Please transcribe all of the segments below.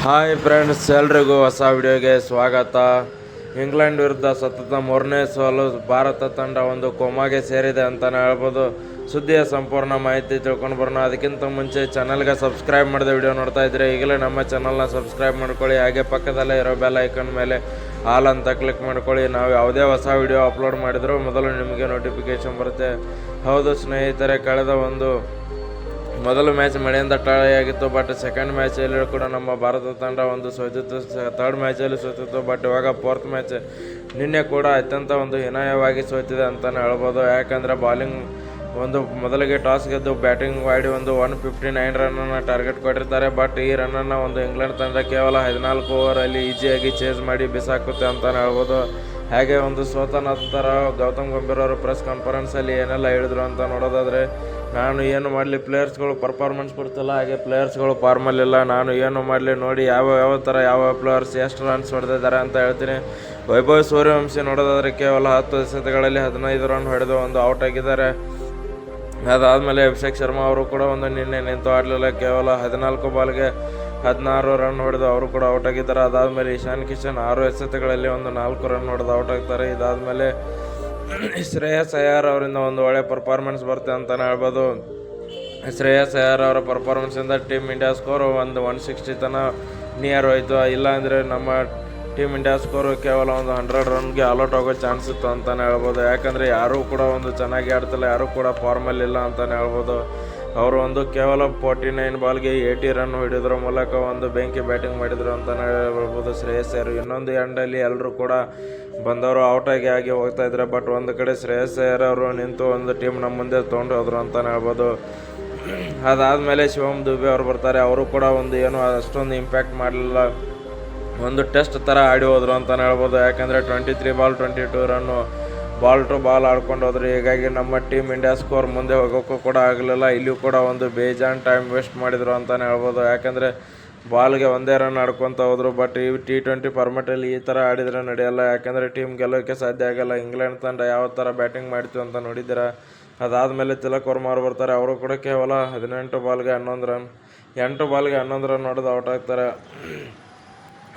Hi friends, ಎಲ್ರಿಗೂ ಹೊಸ ವಿಡಿಯೋಗೆ ಸ್ವಾಗತ. ಇಂಗ್ಲೆಂಡ್ ವಿರುದ್ಧ ಸತತ 3ನೇ ಸೋಲು ಭಾರತ ತಂಡ ಒಂದು ಕೋಮಾಗೆ ಸೇರಿದೆ ಅಂತಲೇ ಹೇಳ್ಬೋದು. ಸುದ್ದಿಯ ಸಂಪೂರ್ಣ ಮಾಹಿತಿ ತಿಳ್ಕೊಂಡು ಬರೋಣ. ಅದಕ್ಕಿಂತ ಮುಂಚೆ ಚಾನಲ್ಗೆ ಸಬ್ಸ್ಕ್ರೈಬ್ ಮಾಡಿದ ವಿಡಿಯೋ ನೋಡ್ತಾ ಇದ್ದರೆ ಈಗಲೇ ನಮ್ಮ ಚಾನಲ್ನ ಸಬ್ಸ್ಕ್ರೈಬ್ ಮಾಡ್ಕೊಳ್ಳಿ. ಹಾಗೆ ಪಕ್ಕದಲ್ಲೇ ಇರೋ ಬೆಲ್ ಐಕನ್ ಮೇಲೆ ಆಲ್ ಅಂತ ಕ್ಲಿಕ್ ಮಾಡ್ಕೊಳ್ಳಿ. ನಾವು ಯಾವುದೇ ಹೊಸ ವಿಡಿಯೋ ಅಪ್ಲೋಡ್ ಮಾಡಿದರೂ ಮೊದಲು ನಿಮಗೆ ನೋಟಿಫಿಕೇಶನ್ ಬರುತ್ತೆ. ಹೌದು ಸ್ನೇಹಿತರೆ, ಕಳೆದ ಮೊದಲ ಮ್ಯಾಚ್ ಮಳೆಯಿಂದ ಟಾಳೆಯಾಗಿತ್ತು. ಬಟ್ ಸೆಕೆಂಡ್ ಮ್ಯಾಚಲ್ಲಿ ಕೂಡ ನಮ್ಮ ಭಾರತ ತಂಡ ಸೋತಿತ್ತು. ಥರ್ಡ್ ಮ್ಯಾಚಲ್ಲಿ ಸೋತಿತ್ತು. ಬಟ್ ಇವಾಗ ಫೋರ್ತ್ ಮ್ಯಾಚ್ ನಿನ್ನೆ ಕೂಡ ಅತ್ಯಂತ ಹೀನಾಯವಾಗಿ ಸೋತಿದೆ ಅಂತಲೇ ಹೇಳ್ಬೋದು. ಯಾಕಂದರೆ ಬಾಲಿಂಗ್ ಮೊದಲಿಗೆ ಟಾಸ್ ಗೆದ್ದು ಬ್ಯಾಟಿಂಗ್ ಮಾಡಿ 159 ರನ್ನನ್ನು ಟಾರ್ಗೆಟ್ ಕೊಟ್ಟಿರ್ತಾರೆ. ಬಟ್ ಈ ರನ್ನನ್ನು ಇಂಗ್ಲೆಂಡ್ ತಂಡ ಕೇವಲ 14 ಓವರಲ್ಲಿ ಈಸಿಯಾಗಿ ಚೇಸ್ ಮಾಡಿ ಬಿಸಾಕುತ್ತೆ ಅಂತಲೇ ಹೇಳ್ಬೋದು. ಹಾಗೆ ಸೋತ ನಂತರ ಗೌತಮ್ ಗಂಭೀರ್ ಅವರು ಪ್ರೆಸ್ ಕಾನ್ಫರೆನ್ಸಲ್ಲಿ ಏನೆಲ್ಲ ಹೇಳಿದ್ರು ಅಂತ ನೋಡೋದಾದರೆ, ನಾನು ಏನು ಮಾಡಲಿ, ಪ್ಲೇಯರ್ಸ್ಗಳು ಪರ್ಫಾರ್ಮೆನ್ಸ್ ಕೊಡ್ತಿಲ್ಲ, ಹಾಗೆ ಪ್ಲೇಯರ್ಸ್ಗಳು ಫಾರ್ಮಲ್ಲಿಲ್ಲ, ನಾನು ಏನು ಮಾಡಲಿ ನೋಡಿ, ಯಾವ ಪ್ಲೇಯರ್ಸ್ ಎಷ್ಟು ರನ್ಸ್ ಹೊಡೆದಿದ್ದಾರೆ ಅಂತ ಹೇಳ್ತೀನಿ. ವೈಭವ್ ಸೂರ್ಯವಂಶಿ ನೋಡೋದಾದರೆ ಕೇವಲ 10 ಎಸೆತಗಳಲ್ಲಿ 15 ರನ್ ಹೊಡೆದು ಔಟ್ ಆಗಿದ್ದಾರೆ. ಅದಾದಮೇಲೆ ಅಭಿಷೇಕ್ ಶರ್ಮಾ ಅವರು ಕೂಡ ನಿನ್ನೆ ನಿಂತು ಆಡಲಿಲ್ಲ. ಕೇವಲ 14 ಬಾಲ್ಗೆ 16 ರನ್ ಹೊಡೆದು ಅವರು ಕೂಡ ಔಟ್ ಆಗಿದ್ದಾರೆ. ಅದಾದಮೇಲೆ ಇಶಾನ್ ಕಿಶನ್ 6 ಎಸೆತಗಳಲ್ಲಿ 4 ರನ್ ಹೊಡೆದು ಔಟ್ ಆಗ್ತಾರೆ. ಇದಾದಮೇಲೆ ಶ್ರೇಯಸ್ ಅಯ್ಯರ್ ಅವರಿಂದ ಒಳ್ಳೆ ಪರ್ಫಾರ್ಮೆನ್ಸ್ ಬರುತ್ತೆ ಅಂತಲೇ ಹೇಳ್ಬೋದು. ಶ್ರೇಯಸ್ ಅಯ್ಯರ್ ಅವರ ಪರ್ಫಾರ್ಮೆನ್ಸಿಂದ ಟೀಮ್ ಇಂಡಿಯಾ ಸ್ಕೋರು 160 ತನಕ ನಿಯರ್ ಹೋಯಿತು. ಇಲ್ಲಾಂದರೆ ನಮ್ಮ ಟೀಮ್ ಇಂಡಿಯಾ ಸ್ಕೋರು ಕೇವಲ 100 ರನ್ಗೆ ಆಲ್ಔಟ್ ಆಗೋ ಚಾನ್ಸ್ ಇತ್ತು ಅಂತಲೇ ಹೇಳ್ಬೋದು. ಯಾಕಂದರೆ ಯಾರೂ ಕೂಡ ಚೆನ್ನಾಗಿ ಆಡ್ತಿಲ್ಲ, ಯಾರೂ ಕೂಡ ಫಾರ್ಮಲ್ಲಿಲ್ಲ ಅಂತಲೇ ಹೇಳ್ಬೋದು. ಅವರು ಕೇವಲ 49 ಬಾಲ್ಗೆ 80 ರನ್ ಹೊಡೆಯೋದ್ರ ಮೂಲಕ ಬೆಂಕಿ ಬ್ಯಾಟಿಂಗ್ ಮಾಡಿದರು ಅಂತಲೇ ಹೇಳ್ಬೋದು ಶ್ರೇಯಸ್ ಅಯ್ಯರ್. ಇನ್ನೊಂದು ಎಂಡಲ್ಲಿ ಎಲ್ಲರೂ ಕೂಡ ಬಂದವರು ಔಟಾಗಿ ಹೋಗ್ತಾ ಇದ್ದಾರೆ. ಬಟ್ ಒಂದು ಕಡೆ ಶ್ರೇಯಸ್ ಅಯ್ಯರ್ ಅವರು ನಿಂತು ಟೀಮ್ ನಮ್ಮ ಮುಂದೆ ತೊಗೊಂಡು ಹೋದ್ರು ಅಂತಲೇ ಹೇಳ್ಬೋದು. ಅದಾದಮೇಲೆ ಶಿವಮ್ ದುಬೆ ಅವರು ಬರ್ತಾರೆ. ಅವರು ಕೂಡ ಏನು ಅಷ್ಟೊಂದು ಇಂಪ್ಯಾಕ್ಟ್ ಮಾಡಲಿಲ್ಲ, ಟೆಸ್ಟ್ ಥರ ಆಡಿ ಹೋದ್ರು ಅಂತಲೇ ಹೇಳ್ಬೋದು. ಯಾಕಂದರೆ 23 ಬಾಲ್ 22 ರನ್ನು ಬಾಲ್ ಟು ಬಾಲ್ ಆಡ್ಕೊಂಡು ಹೋದ್ರು. ಹೀಗಾಗಿ ನಮ್ಮ ಟೀಮ್ ಇಂಡಿಯಾ ಸ್ಕೋರ್ ಮುಂದೆ ಹೋಗೋಕ್ಕೂ ಕೂಡ ಆಗಲಿಲ್ಲ. ಇಲ್ಲಿಯೂ ಕೂಡ ಬೇಜಾನ್ ಟೈಮ್ ವೇಸ್ಟ್ ಮಾಡಿದರು ಅಂತಲೇ ಹೇಳ್ಬೋದು. ಯಾಕಂದರೆ ಬಾಲ್ಗೆ 1 ರನ್ ಆಡ್ಕೊತ ಹೋದ್ರು. ಬಟ್ ಈ T20 ಫಾರ್ಮೆಟಲ್ಲಿ ಈ ಥರ ಆಡಿದರೆ ನಡೆಯಲ್ಲ. ಯಾಕಂದರೆ ಟೀಮ್ ಗೆಲ್ಲೋಕ್ಕೆ ಸಾಧ್ಯ ಆಗಲ್ಲ. ಇಂಗ್ಲೆಂಡ್ ತಂಡ ಯಾವ ಥರ ಬ್ಯಾಟಿಂಗ್ ಮಾಡಿತು ಅಂತ ನೋಡಿದ್ದೀರಾ. ಅದಾದಮೇಲೆ ತಿಲಕ್ ವರ್ಮಾ ಅವರು ಬರ್ತಾರೆ. ಅವರು ಕೂಡ ಕೇವಲ 18 ಬಾಲ್ಗೆ 11 ರನ್ 8 ಬಾಲ್ಗೆ 11 ರನ್ ಹೊಡೆದು ಔಟ್ ಆಗ್ತಾರೆ.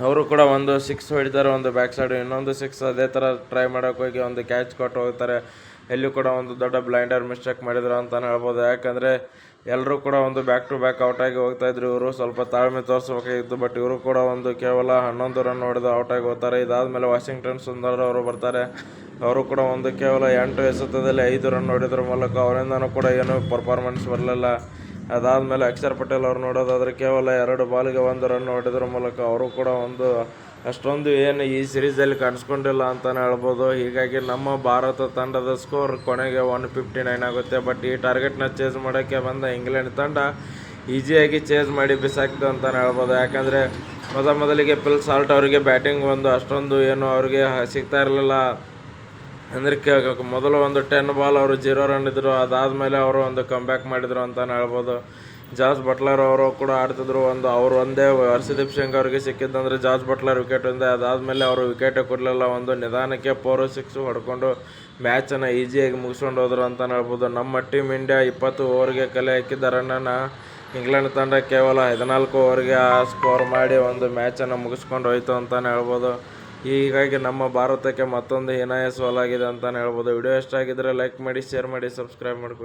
ಅವರು ಕೂಡ 6 ಹೊಡಿತಾರೆ, ಬ್ಯಾಕ್ ಸೈಡ್ ಇನ್ನೊಂದು 6 ಅದೇ ಥರ ಟ್ರೈ ಮಾಡೋಕೆ ಹೋಗಿ ಕ್ಯಾಚ್ ಕೊಟ್ಟು ಹೋಗ್ತಾರೆ. ಎಲ್ಲಿ ಕೂಡ ದೊಡ್ಡ ಬ್ಲೈಂಡರ್ ಮಿಸ್ಟೇಕ್ ಮಾಡಿದ್ರು ಅಂತಲೇ ಹೇಳ್ಬೋದು. ಯಾಕಂದರೆ ಎಲ್ಲರೂ ಕೂಡ ಬ್ಯಾಕ್ ಟು ಬ್ಯಾಕ್ ಔಟಾಗಿ ಹೋಗ್ತಾಯಿದ್ರು. ಇವರು ಸ್ವಲ್ಪ ತಾಳ್ಮೆ ತೋರಿಸ್ಬೇಕಾಗಿತ್ತು. ಬಟ್ ಇವರು ಕೂಡ ಕೇವಲ 11 ರನ್ ಹೊಡೆದು ಔಟಾಗಿ ಹೋಗ್ತಾರೆ. ಇದಾದಮೇಲೆ ವಾಷಿಂಗ್ಟನ್ ಸುಂದರ್ ಅವರು ಬರ್ತಾರೆ. ಅವರು ಕೂಡ ಕೇವಲ 8 ಎಸೆತದಲ್ಲಿ 5 ರನ್ ಹೊಡೆಯೋದ್ರ ಮೂಲಕ ಅವರಿಂದನೂ ಕೂಡ ಏನೂ ಪರ್ಫಾರ್ಮೆನ್ಸ್ ಬರಲಿಲ್ಲ. ಅದಾದಮೇಲೆ ಅಕ್ಷರ್ ಪಟೇಲ್ ಅವರು ನೋಡೋದಾದರೆ ಕೇವಲ 2 ಬಾಲ್ಗೆ 1 ರನ್ ಹೊಡೆಯೋದ್ರ ಮೂಲಕ ಅವರು ಕೂಡ ಅಷ್ಟೊಂದು ಏನು ಈ ಸೀರೀಸಲ್ಲಿ ಕಾಣಿಸ್ಕೊಂಡಿಲ್ಲ ಅಂತಲೇ ಹೇಳ್ಬೋದು. ಹೀಗಾಗಿ ನಮ್ಮ ಭಾರತ ತಂಡದ ಸ್ಕೋರ್ ಕೊನೆಗೆ 159 ಆಗುತ್ತೆ. ಬಟ್ ಈ ಟಾರ್ಗೆಟ್ನ ಚೇಸ್ ಮಾಡೋಕ್ಕೆ ಬಂದ ಇಂಗ್ಲೆಂಡ್ ತಂಡ ಈಸಿಯಾಗಿ ಚೇಸ್ ಮಾಡಿ ಬಿಸಾಕ್ತು ಅಂತಲೇ ಹೇಳ್ಬೋದು. ಯಾಕಂದರೆ ಮೊದಲಿಗೆ ಫಿಲ್ ಸಾಲ್ಟ್ ಅವರಿಗೆ ಬ್ಯಾಟಿಂಗ್ ಅಷ್ಟೊಂದು ಏನು ಅವ್ರಿಗೆ ಸಿಗ್ತಾ ಇರಲಿಲ್ಲ. ಅಂದರೆ ಮೊದಲು 10 ಬಾಲ್ ಅವರು 0 ರನ್ ಇದ್ದರು. ಅದಾದಮೇಲೆ ಅವರು ಕಮ್ಬ್ಯಾಕ್ ಮಾಡಿದರು ಅಂತಲೇ ಹೇಳ್ಬೋದು. ಜಾಸ್ ಬಟ್ಲರ್ ಅವರು ಕೂಡ ಆಡ್ತಿದ್ರು. ಅವರು ಒಂದೇ ಹರ್ಷದೀಪ್ ಸಿಂಗ್ ಅವರಿಗೆ ಸಿಕ್ಕಿದ್ದಂದರೆ ಜಾಸ್ ಬಟ್ಲರ್ ವಿಕೆಟ್ ಒಂದೇ. ಅದಾದಮೇಲೆ ಅವರು ವಿಕೆಟೇ ಕೊಡಲಿಲ್ಲ. ನಿಧಾನಕ್ಕೆ 4-6 ಹೊಡ್ಕೊಂಡು ಮ್ಯಾಚನ್ನು ಈಸಿಯಾಗಿ ಮುಗಿಸ್ಕೊಂಡು ಹೋದ್ರು ಅಂತಲೇ ಹೇಳ್ಬೋದು. ನಮ್ಮ ಟೀಮ್ ಇಂಡಿಯಾ 20 ಓವರ್ಗೆ ಕಲೆ ಹಾಕಿದ್ದ ರನ್ನನ್ನು ಇಂಗ್ಲೆಂಡ್ ತಂಡ ಕೇವಲ 14 ಓವರ್ಗೆ ಸ್ಕೋರ್ ಮಾಡಿ ಮ್ಯಾಚನ್ನು ಮುಗಿಸ್ಕೊಂಡು ಹೋಯ್ತು ಅಂತಲೇ ಹೇಳ್ಬೋದು. ಹೀಗಾಗಿ ನಮ್ಮ ಭಾರತಕ್ಕೆ ಮತ್ತೊಂದು ಹೀನಾಯ ಸೋಲಾಗಿದೆ ಅಂತಲೇ ಹೇಳ್ಬೋದು. ವಿಡಿಯೋ ಇಷ್ಟ ಆಗಿದ್ದರೆ ಲೈಕ್ ಮಾಡಿ, ಶೇರ್ ಮಾಡಿ, ಸಬ್ಸ್ಕ್ರೈಬ್ ಮಾಡ್ಕೊಳ್ಳಿ.